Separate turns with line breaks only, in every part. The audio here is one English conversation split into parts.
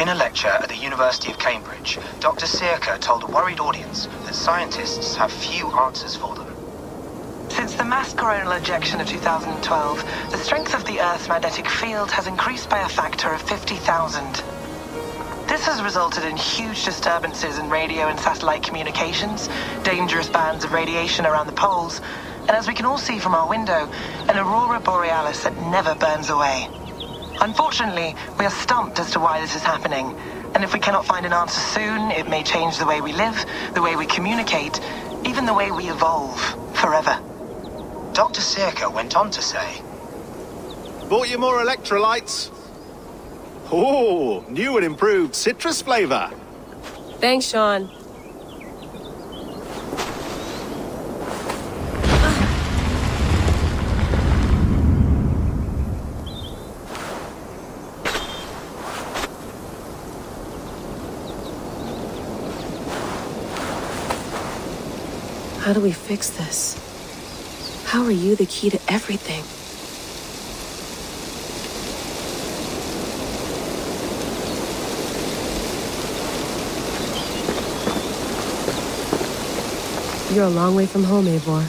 In a lecture at the University of Cambridge, Dr. Sirka told a worried audience that scientists have few answers for them.
Since the mass coronal ejection of 2012, the strength of the Earth's magnetic field has increased by a factor of 50,000. This has resulted in huge disturbances in radio and satellite communications, dangerous bands of radiation around the poles, and as we can all see from our window, an aurora borealis that never burns away. Unfortunately, we are stumped as to why this is happening, and if we cannot find an answer soon, it may change the way we live, the way we communicate, even the way we evolve forever.
Dr. Sirka went on to say,
"Bought you more electrolytes? Oh, new and improved citrus flavor."
Thanks, Sean. How do we fix this? How are you the key to everything? You're a long way from home, Eivor.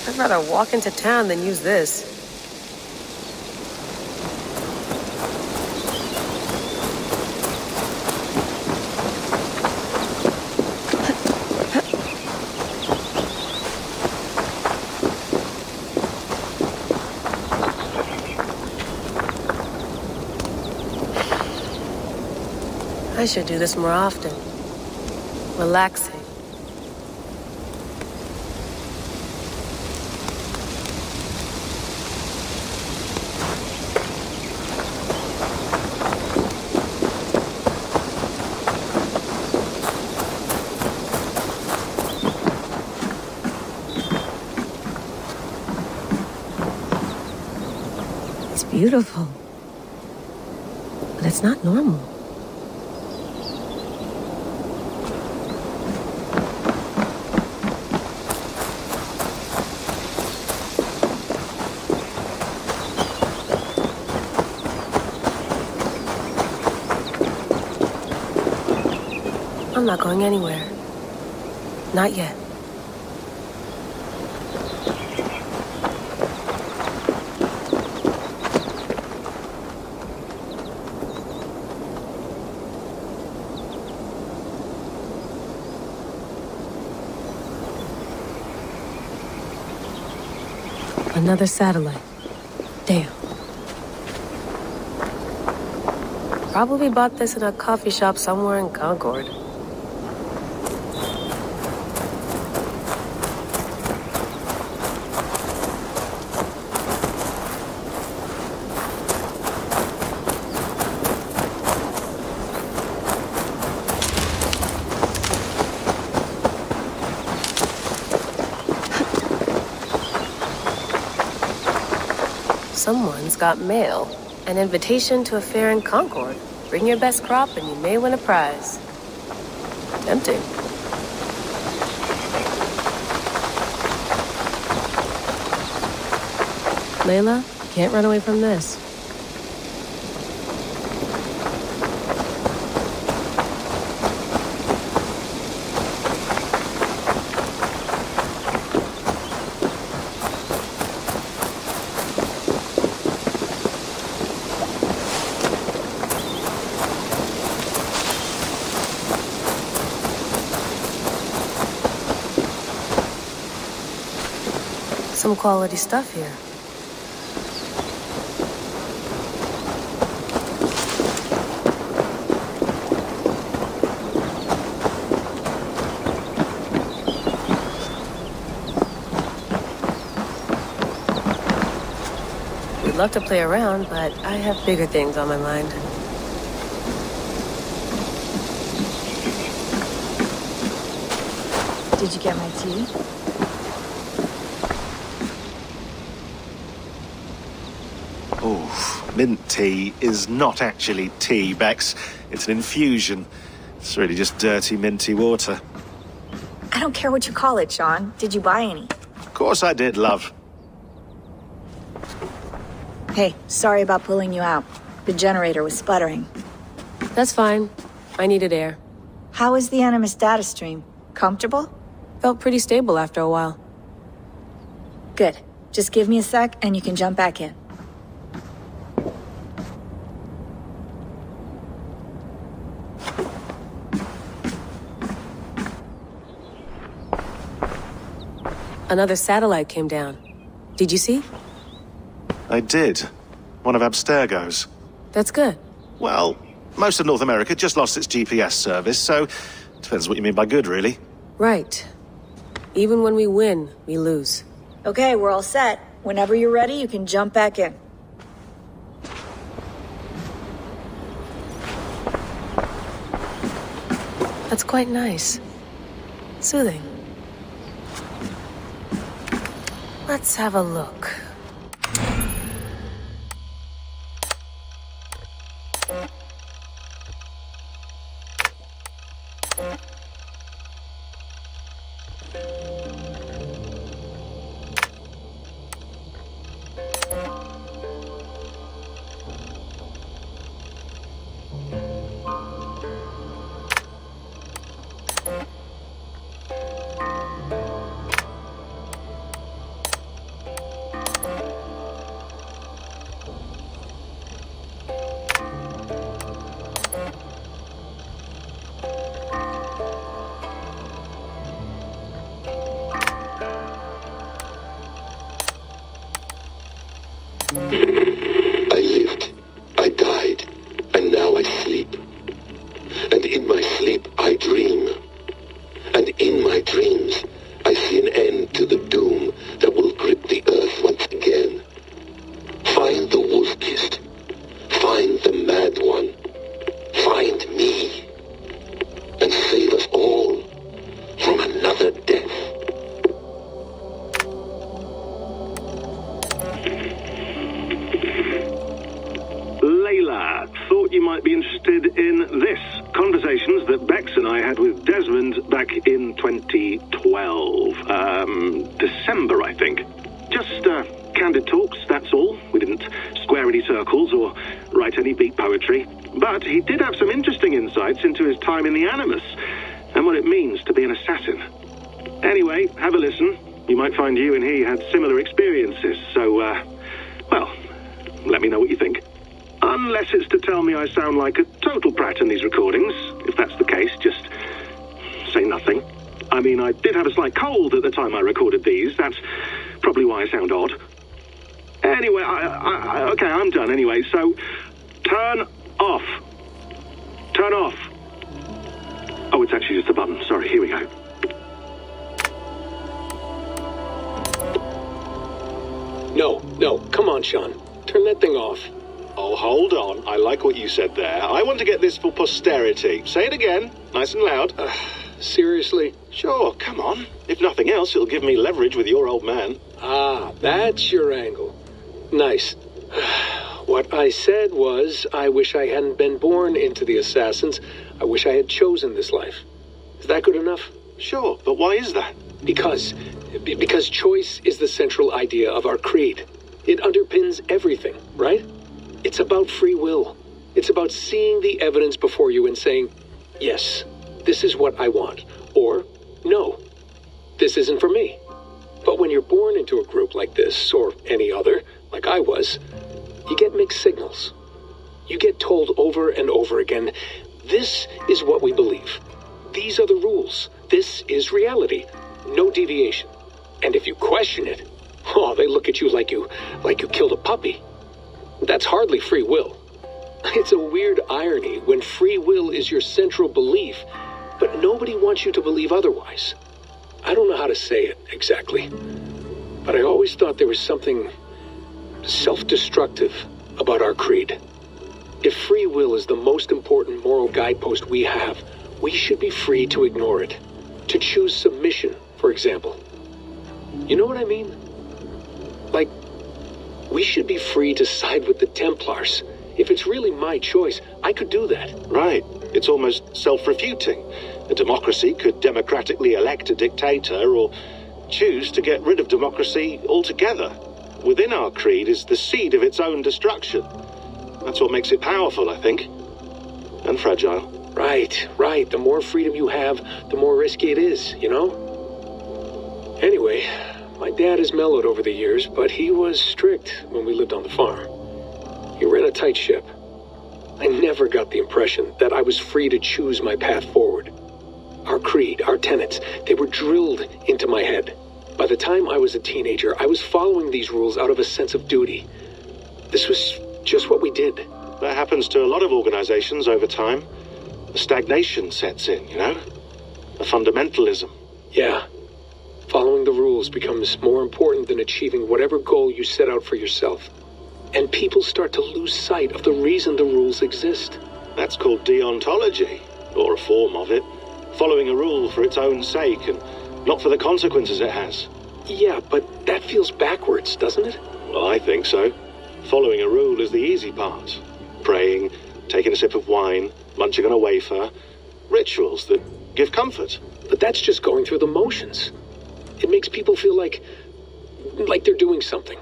I'd rather walk into town than use this. I should do this more often. Relaxing. Beautiful. But it's not normal. I'm not going anywhere. Not yet. Another satellite. Damn. Probably bought this in a coffee shop somewhere in Concord. Someone's got mail. An invitation to a fair in Concord. Bring your best crop and you may win a prize. Tempting. Layla, you can't run away from this. Some quality stuff here. I'd love to play around, but I have bigger things on my mind.
Did you get my tea?
Oh, mint tea is not actually tea, Bex. It's an infusion. It's really just dirty, minty water.
I don't care what you call it, Sean. Did you buy any?
Of course I did, love.
Hey, sorry about pulling you out. The generator was sputtering.
That's fine. I needed air.
How is the Animus data stream? Comfortable?
Felt pretty stable after a while.
Good. Just give me a sec and you can jump back in.
Another satellite came down. Did you see?
I did. One of Abstergo's.
That's good.
Well, most of North America just lost its GPS service, so depends what you mean by good, really.
Right. Even when we win, we lose.
Okay, we're all set. Whenever you're ready, you can jump back in.
That's quite nice. Soothing. Let's have a look.
I lived, I died, and now I sleep. And in my sleep I dream. And in my dreams I see an end to the doom that will grip the earth once again. Find the wolf-kissed. Find the mad one. Find me. And save us all from another death.
Layla, thought you might be interested in this. Conversations that Bex and I had with Desmond back in 2012. December, I think. Just candid talks, that's all. We didn't square any circles or write any beat poetry. But he did have some interesting insights into his time in the Animus and what it means to be an assassin. Anyway, have a listen. You might find you and he had similar experiences, so, well, let me know what you think. Unless it's to tell me I sound like a total brat in these recordings. If that's the case, just say nothing. I mean, I did have a slight cold at the time I recorded these. That's probably why I sound odd. Anyway, okay, I'm done anyway, so turn off. Turn off. Oh, it's actually just a button. Sorry, here we go.
No, come on, Sean. Turn that thing off.
Oh, hold on. I like what you said there. I want to get this for posterity. Say it again, nice and loud.
Seriously?
Sure, come on. If nothing else, it'll give me leverage with your old man.
Ah, that's your angle. Nice. What I said was, I wish I hadn't been born into the Assassins. I wish I had chosen this life. Is that good enough?
Sure, but why is that?
Because choice is the central idea of our creed. It underpins everything, right? It's about free will. It's about seeing the evidence before you and saying, yes, this is what I want. Or, no, this isn't for me. But when you're born into a group like this, or any other, like I was, you get mixed signals. You get told over and over again, this is what we believe. These are the rules. This is reality. No deviation. And if you question it, oh, they look at you like you killed a puppy. That's hardly free will. It's a weird irony when free will is your central belief, but nobody wants you to believe otherwise. I don't know how to say it exactly, but I always thought there was something self-destructive about our creed. If free will is the most important moral guidepost we have, we should be free to ignore it. To choose submission, for example. You know what I mean? Like, we should be free to side with the Templars. If it's really my choice, I could do that.
Right. It's almost self-refuting. A democracy could democratically elect a dictator or choose to get rid of democracy altogether. Within our creed is the seed of its own destruction. That's what makes it powerful, I think. And fragile.
Right. The more freedom you have, the more risky it is, you know? Anyway, my dad has mellowed over the years, but he was strict when we lived on the farm. He ran a tight ship. I never got the impression that I was free to choose my path forward. Our creed, our tenets, they were drilled into my head. By the time I was a teenager, I was following these rules out of a sense of duty. This was just what we did.
That happens to a lot of organizations over time. The stagnation sets in, you know? A fundamentalism.
Yeah. Following the rules becomes more important than achieving whatever goal you set out for yourself. And people start to lose sight of the reason the rules exist.
That's called deontology, or a form of it. Following a rule for its own sake and not for the consequences it has.
Yeah, but that feels backwards, doesn't it?
Well, I think so. Following a rule is the easy part. Praying, taking a sip of wine, munching on a wafer. Rituals that give comfort.
But that's just going through the motions. It makes people feel like they're doing something.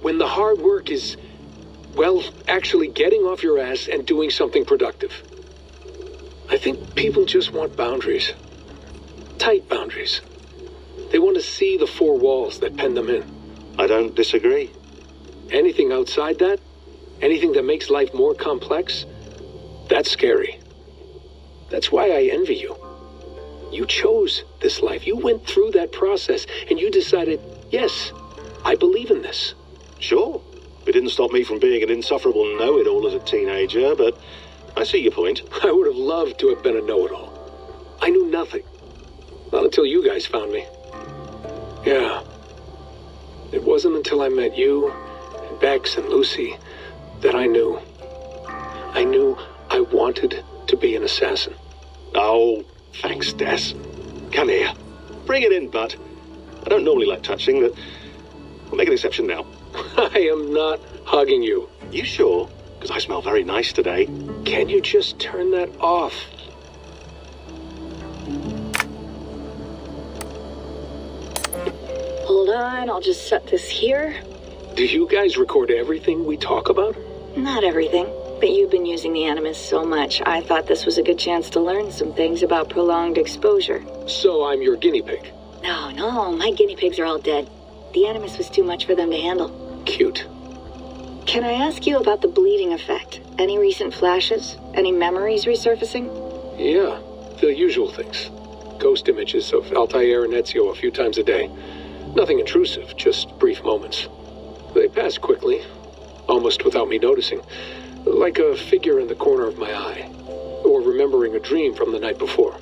When the hard work is, well, actually getting off your ass and doing something productive. I think people just want boundaries. Tight boundaries. They want to see the four walls that pen them in.
I don't disagree.
Anything outside that, anything that makes life more complex, that's scary. That's why I envy you. You chose this life. You went through that process and you decided, yes, I believe in this.
Sure. It didn't stop me from being an insufferable know-it-all as a teenager, but I see your point.
I would have loved to have been a know-it-all. I knew nothing. Not until you guys found me. Yeah. It wasn't until I met you, and Bex and Lucy, that I knew. I knew I wanted to be an assassin.
Oh, thanks, Des. Come here. Bring it in, bud. I don't normally like touching, but we'll make an exception now.
I am not hugging you.
You sure? Because I smell very nice today.
Can you just turn that off?
Hold on, I'll just set this here.
Do you guys record everything we talk about?
Not everything, but you've been using the Animus so much, I thought this was a good chance to learn some things about prolonged exposure.
So I'm your guinea pig?
No, my guinea pigs are all dead. The Animus was too much for them to handle.
Cute.
Can I ask you about the bleeding effect? Any recent flashes? Any memories resurfacing?
Yeah, the usual things. Ghost images of Altair and Ezio a few times a day. Nothing intrusive, just brief moments. They pass quickly, almost without me noticing. Like a figure in the corner of my eye. Or remembering a dream from the night before.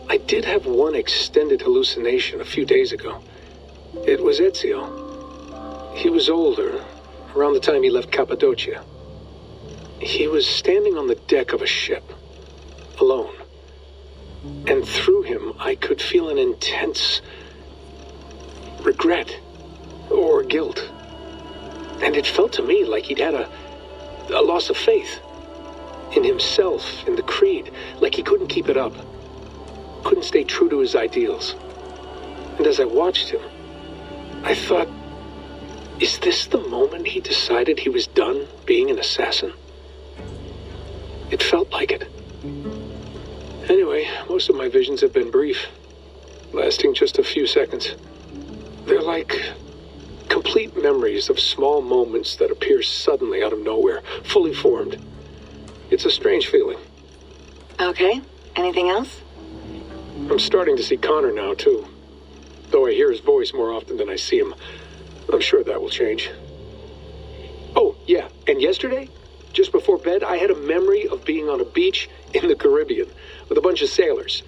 I did have one extended hallucination a few days ago. It was Ezio. He was older, around the time he left Cappadocia. He was standing on the deck of a ship, alone. And through him, I could feel an intense regret or guilt. And it felt to me like he'd had a loss of faith in himself, in the creed, like he couldn't keep it up, couldn't stay true to his ideals. And as I watched him, I thought, is this the moment he decided he was done being an assassin? It felt like it. Anyway, most of my visions have been brief, lasting just a few seconds. They're like complete memories of small moments that appear suddenly out of nowhere, fully formed. It's a strange feeling.
Okay, anything else?
I'm starting to see Connor now, too. Though I hear his voice more often than I see him. I'm sure that will change. Oh, yeah, and yesterday, just before bed, I had a memory of being on a beach in the Caribbean with a bunch of sailors.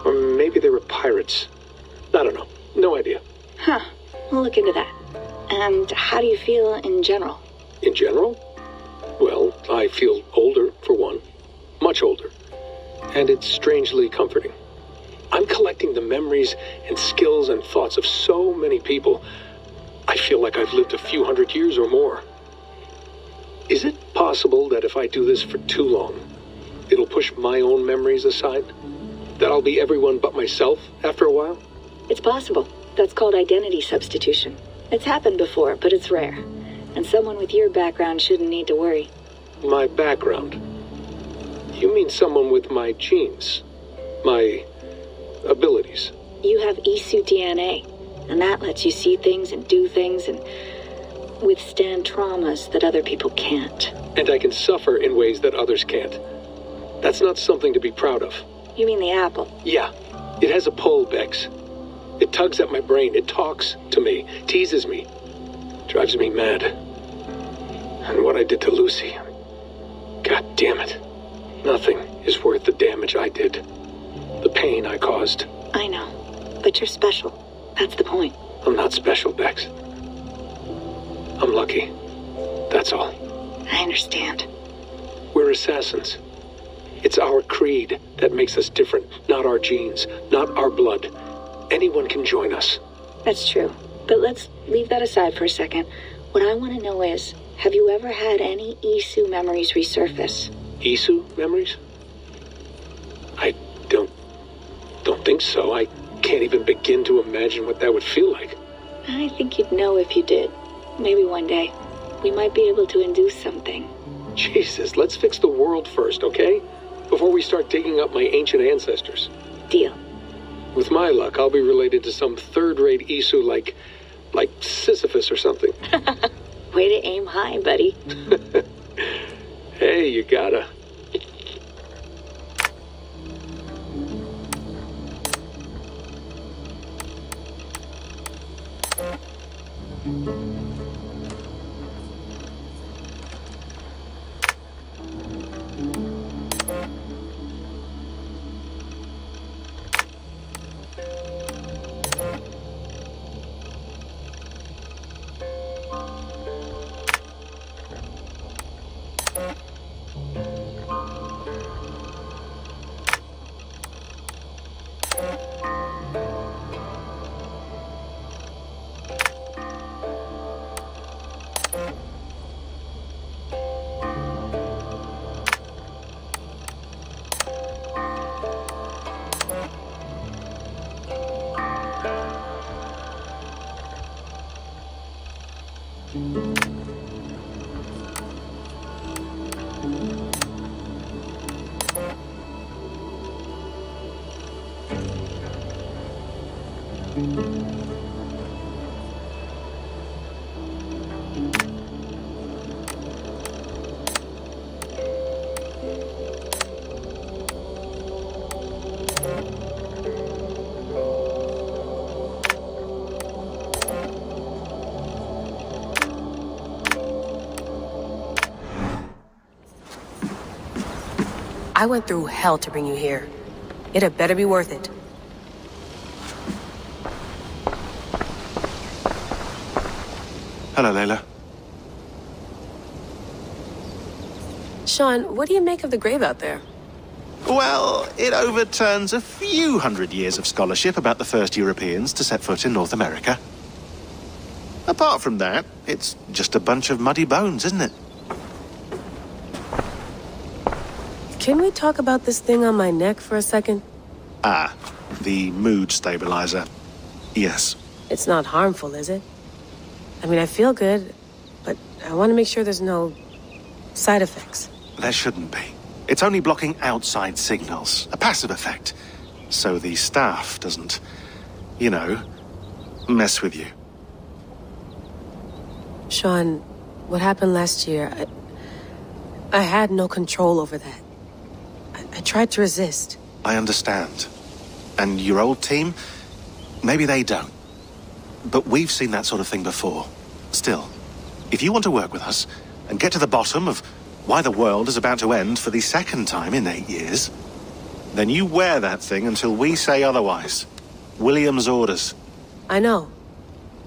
Or maybe they were pirates. I don't know. No idea.
Huh, we'll look into that. And how do you feel in general?
In general? Well, I feel older, for one. Much older. And it's strangely comforting. I'm collecting the memories and skills and thoughts of so many people. I feel like I've lived a few hundred years or more. Is it possible that if I do this for too long, it'll push my own memories aside? That I'll be everyone but myself after a while?
It's possible. That's called identity substitution. It's happened before, but it's rare. And someone with your background shouldn't need to worry.
My background? You mean someone with my genes? My abilities?
You have Isu DNA, and that lets you see things and do things and withstand traumas that other people can't.
And I can suffer in ways that others can't. That's not something to be proud of.
You mean the apple?
Yeah. It has a pull, Bex. It tugs at my brain. It talks to me. Teases me. Drives me mad. And what I did to Lucy... God damn it. Nothing is worth the damage I did. The pain I caused.
I know. But you're special. That's the point.
I'm not special, Bex. I'm lucky. That's all.
I understand.
We're assassins. It's our creed that makes us different, not our genes, not our blood. Anyone can join us.
That's true. But let's leave that aside for a second. What I want to know is, have you ever had any Isu memories resurface?
Isu memories? I don't think so. I can't even begin to imagine what that would feel like.
I think you'd know if you did. Maybe one day. We might be able to induce something.
Jesus, let's fix the world first, okay? Before we start digging up my ancient ancestors.
Deal.
With my luck, I'll be related to some third-rate Isu like Sisyphus or something.
Way to aim high, buddy.
Hey, you gotta.
I went through hell to bring you here. It had better be worth it.
Hello, Layla.
Sean, what do you make of the grave out there?
Well, it overturns a few hundred years of scholarship about the first Europeans to set foot in North America. Apart from that, it's just a bunch of muddy bones, isn't it?
Can we talk about this thing on my neck for a second?
Ah, the mood stabilizer. Yes.
It's not harmful, is it? I mean, I feel good, but I want to make sure there's no side effects.
There shouldn't be. It's only blocking outside signals, a passive effect. So the staff doesn't, you know, mess with you.
Sean, what happened last year, I had no control over that. I tried to resist.
I understand. And your old team, maybe they don't. But we've seen that sort of thing before. Still, if you want to work with us and get to the bottom of why the world is about to end for the second time in 8 years, then you wear that thing until we say otherwise. William's orders.
I know.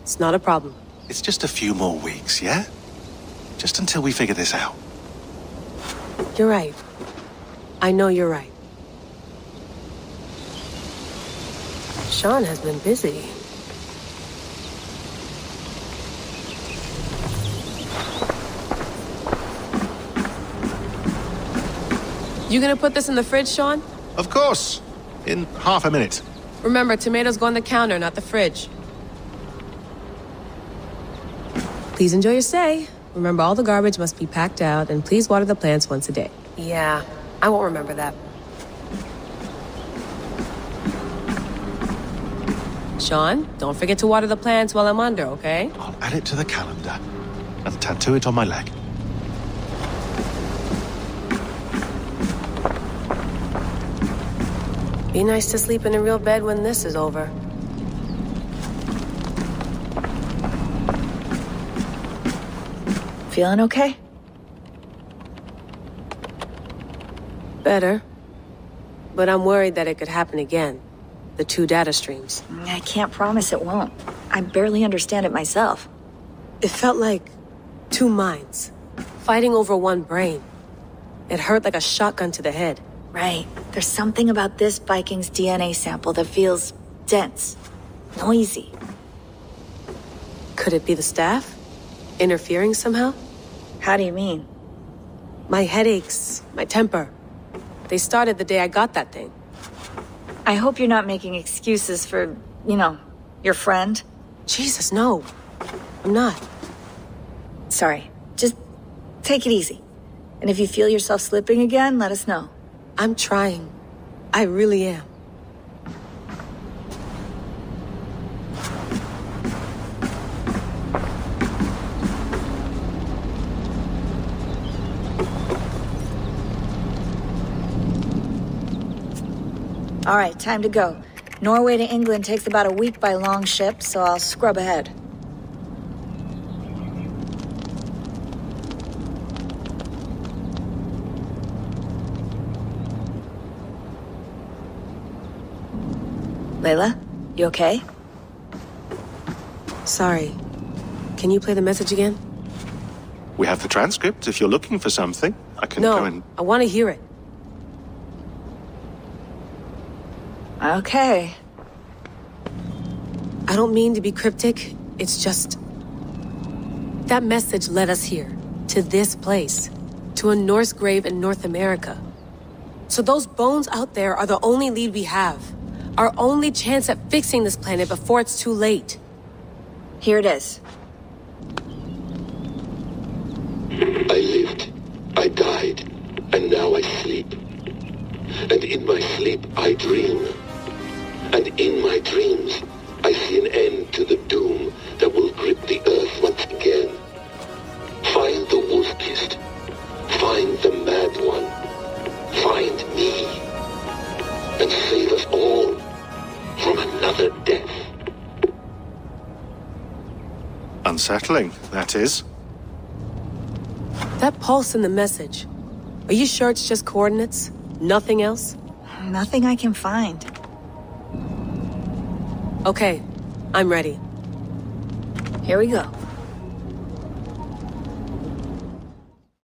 It's not a problem.
It's just a few more weeks, yeah? Just until we figure this out.
You're right. I know you're right. Sean has been busy. You gonna put this in the fridge, Sean?
Of course. In half a minute.
Remember, tomatoes go on the counter, not the fridge. Please enjoy your stay. Remember, all the garbage must be packed out, and please water the plants once a day. Yeah, I won't remember that. Sean, don't forget to water the plants while I'm under, okay?
I'll add it to the calendar and tattoo it on my leg.
Be nice to sleep in a real bed when this is over.
Feeling okay?
Better. But I'm worried that it could happen again. The 2 data streams.
I can't promise it won't. I barely understand it myself.
It felt like 2 minds, fighting over 1 brain. It hurt like a shotgun to the head.
Right. There's something about this Viking's DNA sample that feels dense, noisy.
Could it be the staff? Interfering somehow?
How do you mean?
My headaches, my temper. They started the day I got that thing.
I hope you're not making excuses for, your friend.
Jesus, no. I'm not.
Sorry. Just take it easy. And if you feel yourself slipping again, let us know.
I'm trying. I really am.
All right, time to go. Norway to England takes about a week by long ship, so I'll scrub ahead. Layla, you okay?
Sorry. Can you play the message again?
We have the transcript if you're looking for something. I can go and...
No, I want to hear it.
Okay.
I don't mean to be cryptic. It's just... That message led us here. To this place. To a Norse grave in North America. So those bones out there are the only lead we have. Our only chance at fixing this planet before it's too late.
Here it is.
I lived, I died, and now I sleep. And in my sleep I dream. And in my dreams I see an end to the doom that will grip the earth once again. Find the wolf-kissed. Find the mad one. Find me. And save us all from another death.
Unsettling, that is.
That pulse in the message. Are you sure it's just coordinates? Nothing else?
Nothing I can find.
Okay, I'm ready.
Here we go.